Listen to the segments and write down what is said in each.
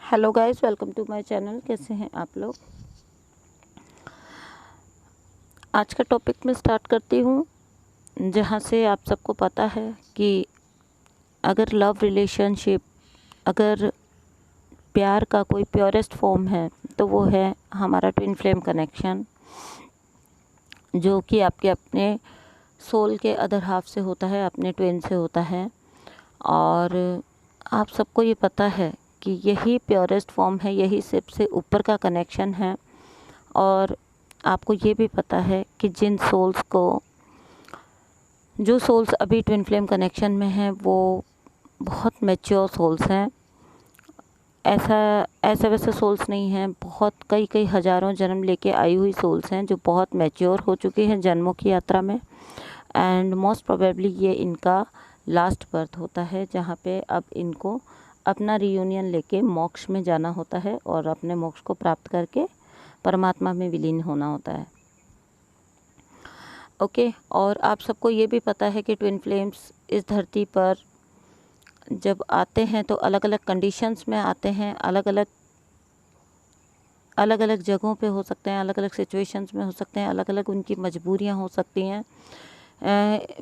Hello guys, welcome to my channel. कैसे हैं आप लोग? आज का टॉपिक मैं स्टार्ट करती हूँ, जहाँ से आप सबको पता है कि अगर लव रिलेशनशिप, अगर प्यार का कोई प्योरेस्ट फॉर्म है तो वो है हमारा ट्विन फ्लेम कनेक्शन, जो कि आपके अपने सोल के अदर हाफ से होता है, अपने ट्विन से होता है। और आप सबको ये पता है कि यही प्योरेस्ट फॉर्म है, यही सबसे ऊपर का कनेक्शन है। और आपको ये भी पता है कि जो सोल्स अभी ट्विन फ्लेम कनेक्शन में हैं वो बहुत मैच्योर सोल्स हैं। ऐसा वैसे सोल्स नहीं हैं, बहुत कई कई हज़ारों जन्म लेके आई हुई सोल्स हैं जो बहुत मैच्योर हो चुकी हैं जन्मों की यात्रा में। एंड मोस्ट प्रोबेबली ये इनका लास्ट बर्थ होता है, जहाँ पे अब इनको अपना रियूनियन लेके मोक्ष में जाना होता है और अपने मोक्ष को प्राप्त करके परमात्मा में विलीन होना होता है। ओके और आप सबको ये भी पता है कि ट्विन फ्लेम्स इस धरती पर जब आते हैं तो अलग अलग कंडीशंस में आते हैं, अलग अलग जगहों पे हो सकते हैं, अलग अलग सिचुएशंस में हो सकते हैं, अलग अलग उनकी मजबूरियां हो सकती हैं।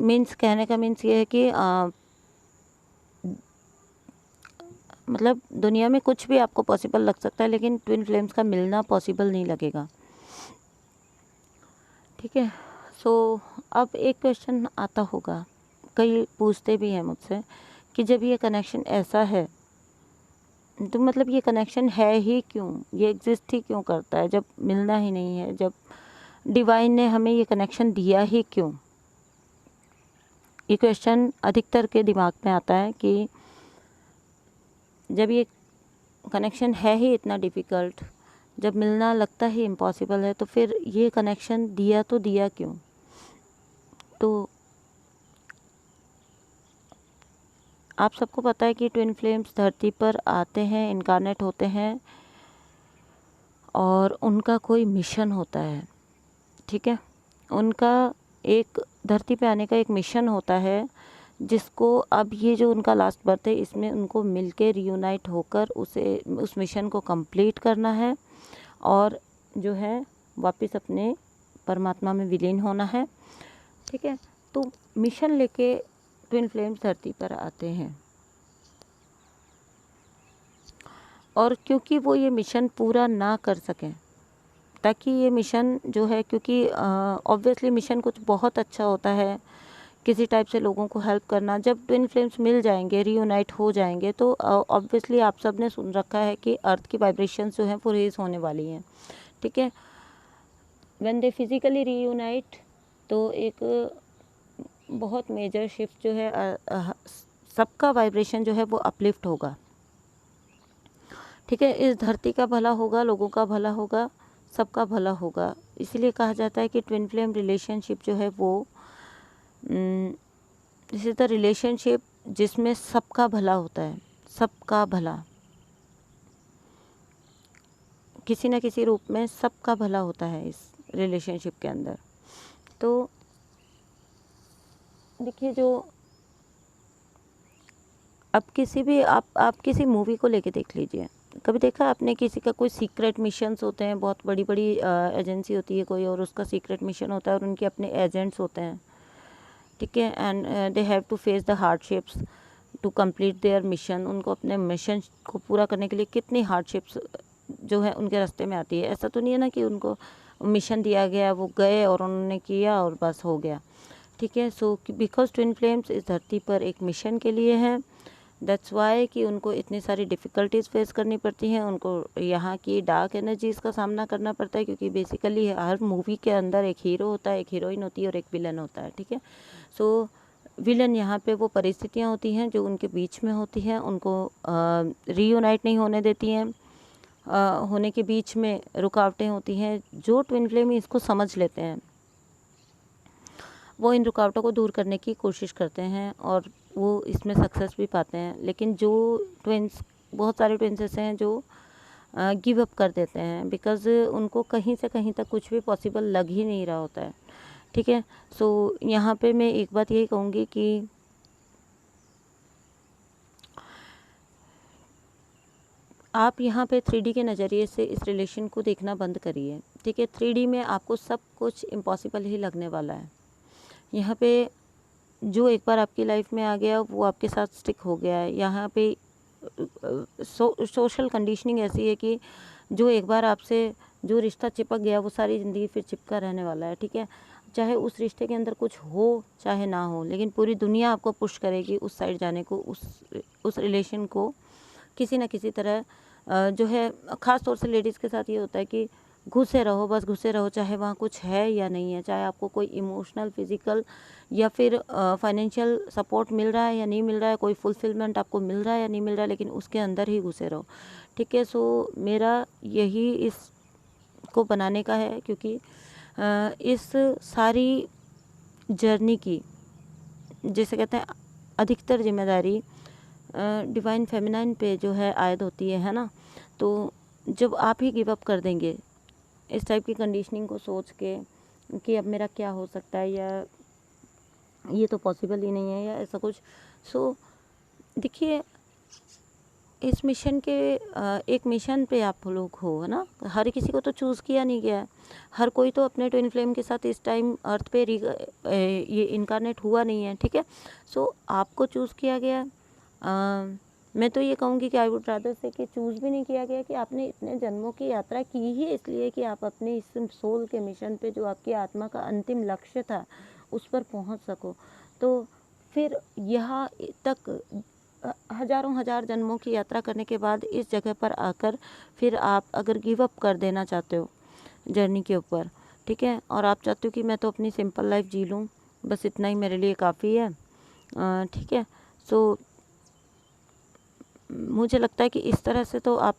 मीन्स कहने का मीन्स ये है कि मतलब दुनिया में कुछ भी आपको पॉसिबल लग सकता है, लेकिन ट्विन फ्लेम्स का मिलना पॉसिबल नहीं लगेगा। ठीक है। सो अब एक क्वेश्चन आता होगा, कई पूछते भी हैं मुझसे कि जब ये कनेक्शन ऐसा है तो मतलब ये कनेक्शन है ही क्यों, ये एग्जिस्ट ही क्यों करता है जब मिलना ही नहीं है, जब डिवाइन ने हमें ये कनेक्शन दिया ही क्यों। ये क्वेश्चन अधिकतर के दिमाग में आता है कि जब ये कनेक्शन है ही इतना डिफ़िकल्ट, जब मिलना लगता ही इम्पॉसिबल है, तो फिर ये कनेक्शन दिया तो दिया क्यों। तो आप सबको पता है कि ट्विन फ्लेम्स धरती पर आते हैं, इनकारनेट होते हैं और उनका कोई मिशन होता है। ठीक है, उनका एक धरती पे आने का एक मिशन होता है, जिसको अब ये जो उनका लास्ट बर्थ है इसमें उनको मिलके रियूनाइट होकर उस मिशन को कंप्लीट करना है और जो है वापस अपने परमात्मा में विलीन होना है। ठीक है, तो मिशन लेके ट्विन फ्लेम्स धरती पर आते हैं और क्योंकि वो ये मिशन पूरा ना कर सकें, ताकि ये मिशन जो है, क्योंकि ऑब्वियसली मिशन कुछ बहुत अच्छा होता है, किसी टाइप से लोगों को हेल्प करना। जब ट्विन फ्लेम्स मिल जाएंगे, रीयूनाइट हो जाएंगे, तो ऑब्वियसली आप सब ने सुन रखा है कि अर्थ की वाइब्रेशंस जो हैं वो रेज होने वाली हैं। ठीक है, व्हेन दे फिजिकली रीयूनाइट तो एक बहुत मेजर शिफ्ट जो है, सबका वाइब्रेशन जो है वो अपलिफ्ट होगा। ठीक है, इस धरती का भला होगा, लोगों का भला होगा, सबका भला होगा। इसलिए कहा जाता है कि ट्विन फ्लेम रिलेशनशिप जो है वो दिस इज़ द रिलेशनशिप जिसमें सबका भला होता है, सबका भला, किसी न किसी रूप में सबका भला होता है इस रिलेशनशिप के अंदर। तो देखिए, जो अब किसी भी आप किसी मूवी को लेके देख लीजिए, कभी देखा आपने किसी का कोई सीक्रेट मिशंस होते हैं, बहुत बड़ी बड़ी एजेंसी होती है कोई और उसका सीक्रेट मिशन होता है और उनके अपने एजेंट्स होते हैं। ठीक है, and they have to face the hardships to complete their mission. उनको अपने मिशन को पूरा करने के लिए कितनी हार्डशिप्स जो है उनके रास्ते में आती है। ऐसा तो नहीं है ना कि उनको मिशन दिया गया, वो गए और उन्होंने किया और बस हो गया। ठीक है, सो बिकॉज ट्विन फ्लेम्स इस धरती पर एक मिशन के लिए हैं, दैट्स वाई कि उनको इतनी सारी डिफ़िकल्टीज़ फेस करनी पड़ती हैं, उनको यहाँ की डार्क एनर्जीज़ का सामना करना पड़ता है, क्योंकि बेसिकली हर मूवी के अंदर एक हीरो होता है, एक हीरोइन होती है और एक विलन होता है। ठीक है, सो विलन यहाँ पे वो परिस्थितियाँ होती हैं जो उनके बीच में होती हैं, उनको रीयूनाइट नहीं होने देती हैं, होने के बीच में रुकावटें होती हैं। जो ट्विन फ्लेम इसको समझ लेते हैं वो इन रुकावटों को दूर करने की कोशिश करते हैं और वो इसमें सक्सेस भी पाते हैं। लेकिन जो ट्विन्स, बहुत सारे ट्विन्स ऐसे हैं जो गिव अप कर देते हैं, बिकॉज़ उनको कहीं से कहीं तक कुछ भी पॉसिबल लग ही नहीं रहा होता है। ठीक है, सो यहाँ पे मैं एक बात यही कहूँगी कि आप यहाँ पे 3D के नज़रिए से इस रिलेशन को देखना बंद करिए, ठीक है। 3D में आपको सब कुछ इम्पॉसिबल ही लगने वाला है। यहाँ पे जो एक बार आपकी लाइफ में आ गया वो आपके साथ स्टिक हो गया है। यहाँ पे सोशल कंडीशनिंग ऐसी है कि जो एक बार आपसे जो रिश्ता चिपक गया वो सारी ज़िंदगी फिर चिपका रहने वाला है, ठीक है। चाहे उस रिश्ते के अंदर कुछ हो चाहे ना हो, लेकिन पूरी दुनिया आपको पुश करेगी उस साइड जाने को, उस रिलेशन को किसी न किसी तरह जो है। ख़ास तौर से लेडीज़ के साथ ये होता है कि घुसे रहो, बस घुसे रहो, चाहे वहाँ कुछ है या नहीं है, चाहे आपको कोई इमोशनल, फिज़िकल या फिर फाइनेंशियल सपोर्ट मिल रहा है या नहीं मिल रहा है, कोई फुलफिलमेंट आपको मिल रहा है या नहीं मिल रहा है, लेकिन उसके अंदर ही घुसे रहो, ठीक है। सो मेरा यही इसको बनाने का है, क्योंकि इस सारी जर्नी की, जैसे कहते हैं, अधिकतर जिम्मेदारी डिवाइन फेमिनाइन पे जो है आयद होती है ना। तो जब आप ही गिव अप कर देंगे इस टाइप की कंडीशनिंग को सोच के कि अब मेरा क्या हो सकता है, या ये तो पॉसिबल ही नहीं है, या ऐसा कुछ। सो देखिए, इस मिशन के एक मिशन पे आप लोग हो, है ना। हर किसी को तो चूज़ किया नहीं गया है, हर कोई तो अपने ट्विन फ्लेम के साथ इस टाइम अर्थ पे ये इनकारनेट हुआ नहीं है, ठीक है। सो आपको चूज़ किया गया है। मैं तो ये कहूँगी कि आई वुड रादर से कि चूज़ भी नहीं किया गया, कि आपने इतने जन्मों की यात्रा की ही इसलिए कि आप अपने इस सोल के मिशन पे, जो आपकी आत्मा का अंतिम लक्ष्य था, उस पर पहुँच सको। तो फिर यहाँ तक हजारों हजार जन्मों की यात्रा करने के बाद इस जगह पर आकर फिर आप अगर गिव अप कर देना चाहते हो जर्नी के ऊपर, ठीक है, और आप चाहते हो कि मैं तो अपनी सिंपल लाइफ जी लूँ, बस इतना ही मेरे लिए काफ़ी है, ठीक है। सो मुझे लगता है कि इस तरह से तो आप,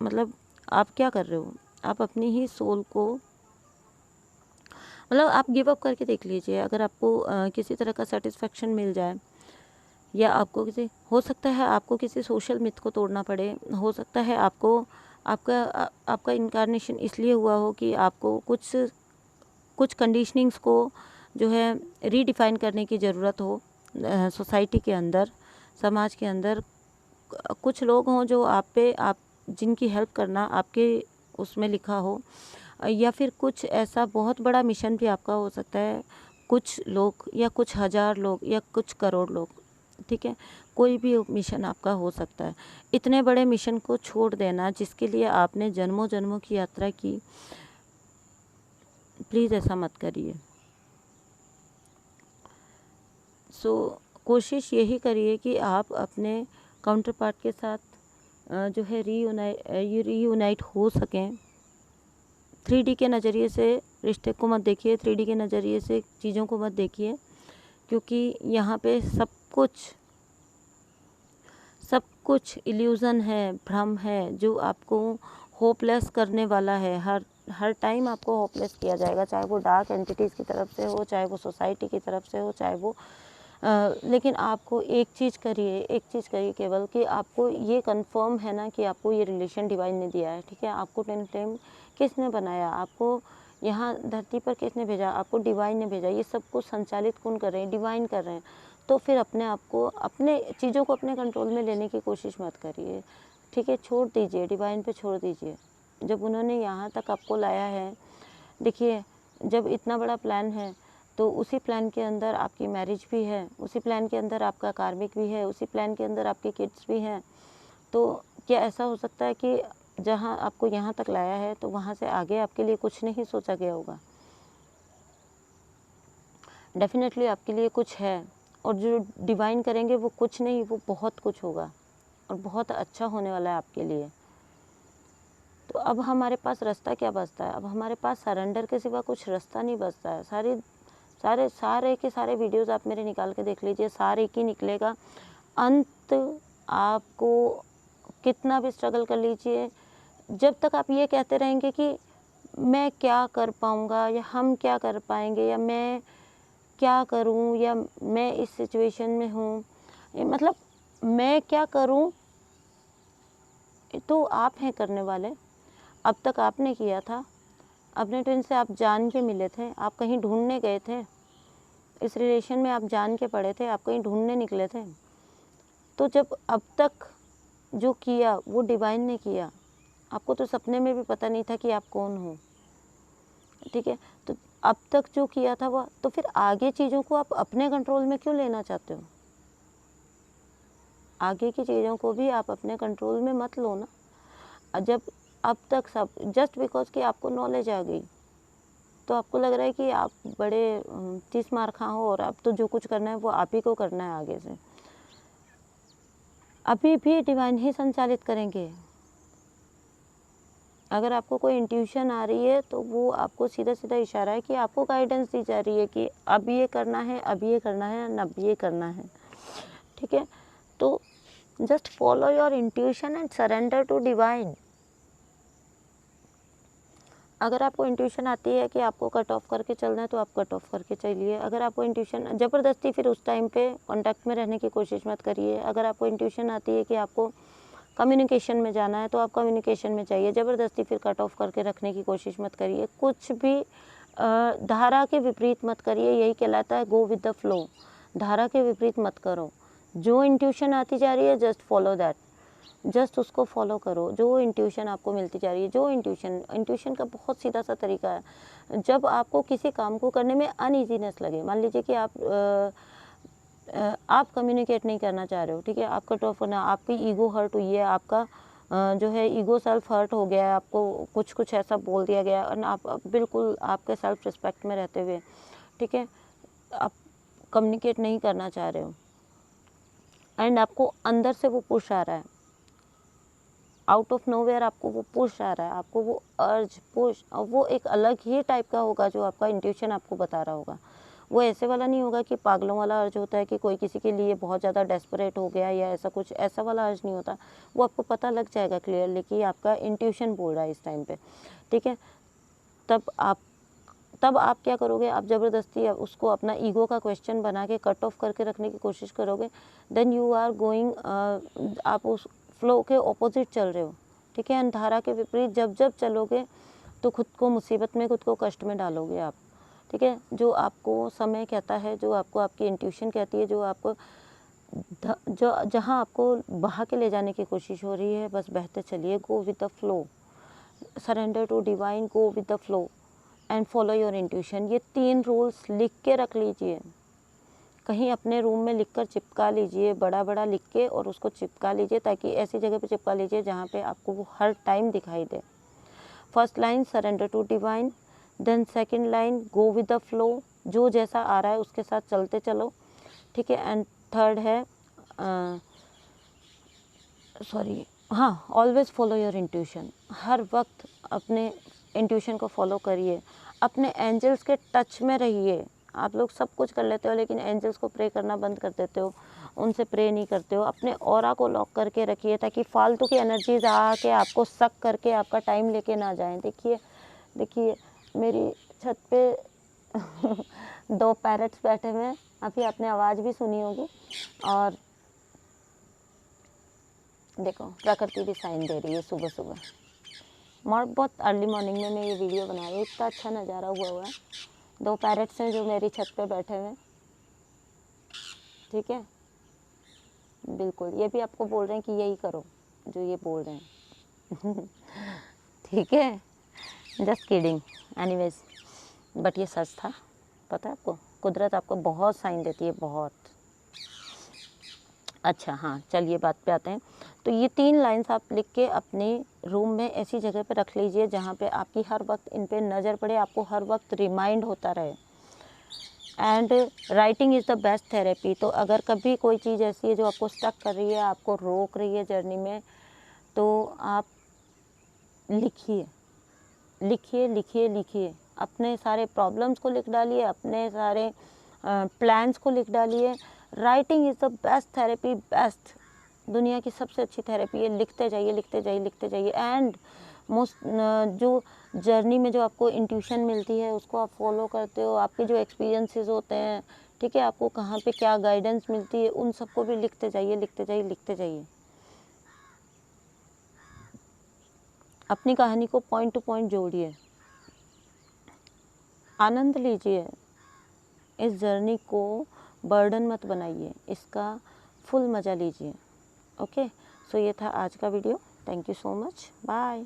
मतलब आप क्या कर रहे हो, आप अपनी ही सोल को, मतलब आप गिव अप करके देख लीजिए। अगर आपको किसी तरह का सेटिस्फेक्शन मिल जाए, या आपको किसी, हो सकता है आपको किसी सोशल मिथ को तोड़ना पड़े, हो सकता है आपको आपका इनकारनेशन इसलिए हुआ हो कि आपको कुछ कंडीशनिंग्स को जो है रीडिफाइन करने की ज़रूरत हो सोसाइटी के अंदर, समाज के अंदर। कुछ लोग हों जो आप जिनकी हेल्प करना आपके उसमें लिखा हो, या फिर कुछ ऐसा बहुत बड़ा मिशन भी आपका हो सकता है, कुछ लोग या कुछ हज़ार लोग या कुछ करोड़ लोग, ठीक है, कोई भी मिशन आपका हो सकता है। इतने बड़े मिशन को छोड़ देना जिसके लिए आपने जन्मों जन्मों की यात्रा की, प्लीज़ ऐसा मत करिए। सो कोशिश यही करिए कि आप अपने काउंटर पार्ट के साथ जो है रीयूनाइट हो सकें। 3D के नज़रिए से रिश्ते को मत देखिए, 3D के नज़रिए से चीज़ों को मत देखिए, क्योंकि यहाँ पे सब कुछ इल्यूज़न है, भ्रम है, जो आपको होपलेस करने वाला है। हर टाइम आपको होपलेस किया जाएगा, चाहे वो डार्क एंटिटीज़ की तरफ से हो, चाहे वो सोसाइटी की तरफ से हो, चाहे वो लेकिन आपको एक चीज़ करिए केवल, कि आपको ये कंफर्म है ना कि आपको ये रिलेशन डिवाइन ने दिया है, ठीक है। आपको ट्विन फ्लेम किसने बनाया, आपको यहाँ धरती पर किसने भेजा, आपको डिवाइन ने भेजा। ये सब कुछ संचालित कौन कर रहे हैं, डिवाइन कर रहे हैं। तो फिर अपने आप को, अपने चीज़ों को अपने कंट्रोल में लेने की कोशिश मत करिए, ठीक है। छोड़ दीजिए, डिवाइन पे छोड़ दीजिए। जब उन्होंने यहाँ तक आपको लाया है, देखिए, जब इतना बड़ा प्लान है तो उसी प्लान के अंदर आपकी मैरिज भी है, उसी प्लान के अंदर आपका कार्मिक भी है, उसी प्लान के अंदर आपके किड्स भी हैं। तो क्या ऐसा हो सकता है कि जहाँ आपको यहाँ तक लाया है तो वहाँ से आगे आपके लिए कुछ नहीं सोचा गया होगा? डेफिनेटली आपके लिए कुछ है, और जो डिवाइन करेंगे वो कुछ नहीं, वो बहुत कुछ होगा और बहुत अच्छा होने वाला है आपके लिए। तो अब हमारे पास रास्ता क्या बचता है? अब हमारे पास सरेंडर के सिवा कुछ रास्ता नहीं बचता है। सारे के सारे वीडियोस आप मेरे निकाल के देख लीजिए, सारे की निकलेगा अंत। आपको कितना भी स्ट्रगल कर लीजिए, जब तक आप ये कहते रहेंगे कि मैं क्या कर पाऊँगा, या हम क्या कर पाएंगे, या मैं क्या करूँ, या मैं इस सिचुएशन में हूँ, मतलब मैं क्या करूँ, तो आप हैं करने वाले। अब तक आपने किया था, अपने ट्विन से आप जान के मिले थे, आप कहीं ढूंढने गए थे, इस रिलेशन में आप जान के पड़े थे, आप कहीं ढूंढने निकले थे। तो जब अब तक जो किया वो डिवाइन ने किया। आपको तो सपने में भी पता नहीं था कि आप कौन हो, ठीक है। तो अब तक जो किया था वह, तो फिर आगे चीज़ों को आप अपने कंट्रोल में क्यों लेना चाहते हो? आगे की चीज़ों को भी आप अपने कंट्रोल में मत लो ना। जब अब तक सब जस्ट बिकॉज कि आपको नॉलेज आ गई, तो आपको लग रहा है कि आप बड़े 30 मार खा हो और अब तो जो कुछ करना है वो आप ही को करना है आगे से। अभी भी डिवाइन ही संचालित करेंगे। अगर आपको कोई इंट्यूशन आ रही है तो वो आपको सीधा सीधा इशारा है कि आपको गाइडेंस दी जा रही है कि अब ये करना है, अब ये करना है, अब ये करना है, ठीक है। तो just follow your intuition and surrender to divine. अगर आपको इंट्यूशन आती है कि आपको कट ऑफ करके चलना है तो आप कट ऑफ करके चलिए। अगर आपको इंट्यूशन ज़बरदस्ती, फिर उस टाइम पे कांटेक्ट में रहने की कोशिश मत करिए। अगर आपको इंट्यूशन आती है कि आपको कम्युनिकेशन में जाना है तो आप कम्युनिकेशन में जाइए। ज़बरदस्ती फिर कट ऑफ करके रखने की कोशिश मत करिए। कुछ भी धारा के विपरीत मत करिए। यही कहलाता है गो विद द फ्लो। धारा के विपरीत मत करो। जो इंट्यूशन आती जा रही है जस्ट फॉलो दैट, जस्ट उसको फॉलो करो। जो इंट्यूशन आपको मिलती जा रही है, जो इंट्यूशन का बहुत सीधा सा तरीका है। जब आपको किसी काम को करने में अनईजीनेस लगे, मान लीजिए कि आप कम्युनिकेट नहीं करना चाह रहे हो, ठीक है, आप कट ऑफ करना, आपकी ईगो हर्ट हुई है, आपका जो है ईगो सेल्फ हर्ट हो गया है, आपको कुछ ऐसा बोल दिया गया और आप बिल्कुल आपके सेल्फ रिस्पेक्ट में रहते हुए, ठीक है, आप कम्युनिकेट नहीं करना चाह रहे हो एंड आपको अंदर से वो पुश आ रहा है, आउट ऑफ नोवेयर आपको वो पुश आ रहा है, आपको वो अर्ज पुश, और वो एक अलग ही टाइप का होगा जो आपका इंट्यूशन आपको बता रहा होगा। वो ऐसे वाला नहीं होगा कि पागलों वाला अर्ज होता है कि कोई किसी के लिए बहुत ज़्यादा डेस्परेट हो गया या ऐसा कुछ, ऐसा वाला अर्ज नहीं होता। वो आपको पता लग जाएगा क्लियरली कि आपका इंट्यूशन बोल रहा है इस टाइम पे, ठीक है। तब आप क्या करोगे? आप ज़बरदस्ती उसको अपना ईगो का क्वेश्चन बना के कट ऑफ करके रखने की कोशिश करोगे। देन यू आर गोइंग, आप उस फ्लो के ऑपोजिट चल रहे हो, ठीक है। धारा के विपरीत जब जब चलोगे तो खुद को मुसीबत में, खुद को कष्ट में डालोगे आप, ठीक है। जो आपको समय कहता है, जो आपको आपकी इंट्यूशन कहती है, जो आपको जो जहाँ आपको बहा के ले जाने की कोशिश हो रही है, बस बहते चलिए। Go with the flow, surrender to divine, go with the flow and follow your intuition. ये 3 रूल्स लिख के रख लीजिए, कहीं अपने रूम में लिखकर चिपका लीजिए, बड़ा बड़ा लिख के और उसको चिपका लीजिए, ताकि ऐसी जगह पे चिपका लीजिए जहाँ पे आपको वो हर टाइम दिखाई दे। First line surrender to divine, then second line go with the flow, जो जैसा आ रहा है उसके साथ चलते चलो, ठीक है। एंड थर्ड है ऑलवेज फॉलो योर इंट्यूशन। हर वक्त अपने इंट्यूशन को फॉलो करिए, अपने एंजल्स के टच में रहिए। आप लोग सब कुछ कर लेते हो लेकिन एंजल्स को प्रे करना बंद कर देते हो, उनसे प्रे नहीं करते हो। अपने ऑरा को लॉक करके रखिए ताकि फालतू की एनर्जीज आके आपको सक करके आपका टाइम लेके ना जाएं। देखिए मेरी छत पे 2 पैरट्स बैठे हुए हैं, अभी आपने आवाज़ भी सुनी होगी। और देखो प्रकृति भी साइन दे रही है सुबह सुबह। बहुत अर्ली मॉर्निंग में मैं ये वीडियो बना रही हूँ, इतना अच्छा नज़ारा हुआ है। 2 पैरट्स हैं जो मेरी छत पे बैठे हुए हैं, ठीक है। बिल्कुल ये भी आपको बोल रहे हैं कि यही करो जो ये बोल रहे हैं। ठीक है, जस्ट किडिंग एनीवेज, बट ये सच था। पता है आपको, कुदरत आपको बहुत साइन देती है, बहुत। अच्छा हाँ, चलिए बात पे आते हैं। तो ये 3 लाइन्स आप लिख के अपने रूम में ऐसी जगह पे रख लीजिए जहाँ पे आपकी हर वक्त इन पे नज़र पड़े, आपको हर वक्त रिमाइंड होता रहे। And writing is the best therapy. तो अगर कभी कोई चीज़ ऐसी है जो आपको स्टक कर रही है, आपको रोक रही है जर्नी में, तो आप लिखिए लिखिए लिखिए लिखिए। अपने सारे प्रॉब्लम्स को लिख डालिए, अपने सारे प्लान्स को लिख डालिए। Writing is the best therapy, best, दुनिया की सबसे अच्छी थेरेपी है। लिखते जाइए लिखते जाइए लिखते जाइए। एंड मोस्ट जो जर्नी में जो आपको इंट्यूशन मिलती है उसको आप फॉलो करते हो, आपके जो एक्सपीरियंसेस होते हैं, ठीक है, आपको कहाँ पे क्या गाइडेंस मिलती है, उन सबको भी लिखते जाइए लिखते जाइए लिखते जाइए। अपनी कहानी को पॉइंट टू पॉइंट जोड़िए, आनंद लीजिए। इस जर्नी को बर्डन मत बनाइए, इसका फुल मज़ा लीजिए। ओके, सो ये था आज का video. Thank you so much, bye.